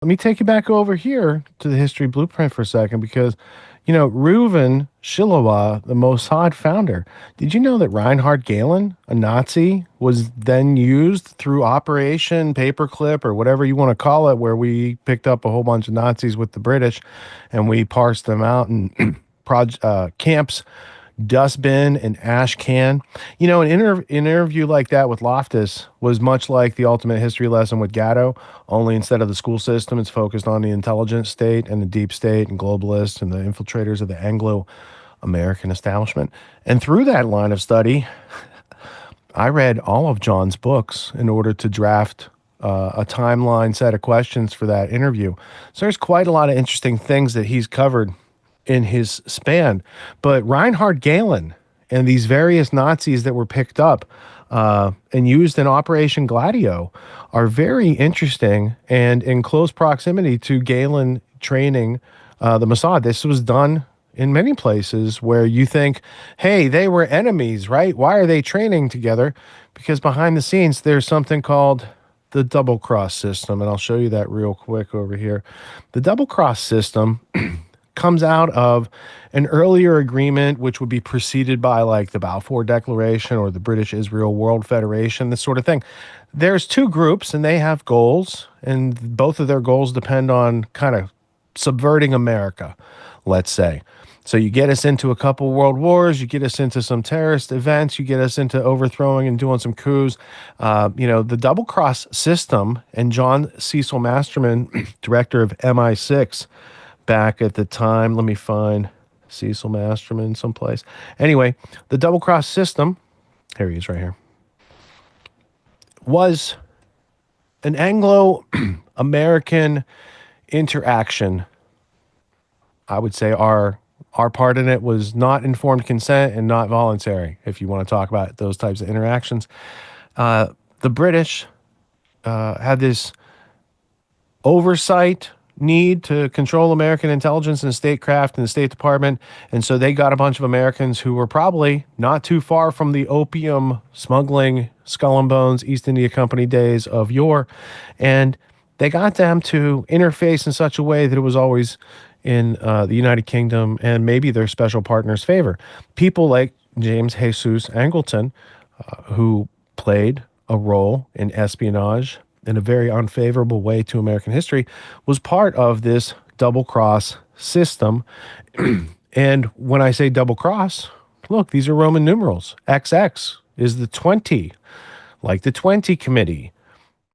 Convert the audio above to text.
let me take you back over here to the history blueprint for a second because, Reuven Shilowa, the Mossad founder, did you know that Reinhard Gehlen, a Nazi, was then used through Operation Paperclip or whatever you want to call it, where we picked up a whole bunch of Nazis with the British and we parsed them out in camps, dustbin and ash can. An interview like that with Loftus was much like the ultimate history lesson with Gatto, only instead of the school system, it's focused on the intelligence state and the deep state and globalists and the infiltrators of the Anglo-American establishment. And through that line of study, I read all of John's books in order to draft a timeline set of questions for that interview. So there's quite a lot of interesting things that he's covered in his span. But Reinhard Gehlen and these various Nazis that were picked up and used in Operation Gladio are very interesting and in close proximity to Gehlen training the Mossad. This was done in many places where you think, hey, they were enemies, right? Why are they training together? Because behind the scenes, there's something called the double cross system. And I'll show you that real quick over here. The double cross system comes out of an earlier agreement, which would be preceded by like the Balfour Declaration or the British Israel World Federation, this sort of thing. There's two groups and they have goals, and both of their goals depend on kind of subverting America, let's say. So you get us into a couple world wars, you get us into some terrorist events, you get us into overthrowing and doing some coups. The double cross system, and John Cecil Masterman, director of MI6, back at the time. Let me find Cecil Masterman someplace. Anyway, the double cross system, here he is right here, was an Anglo-American interaction. I would say our part in it was not informed consent and not voluntary, if you want to talk about those types of interactions. The British had this oversight need to control American intelligence and statecraft and the State Department. And so they got a bunch of Americans who were probably not too far from the opium smuggling, skull and bones, East India Company days of yore. And they got them to interface in such a way that it was always in the United Kingdom and maybe their special partner's favor. People like James Jesus Angleton, who played a role in espionage in a very unfavorable way to American history, was part of this double cross system. And when I say double cross, look, these are Roman numerals. XX is the 20, like the 20 committee.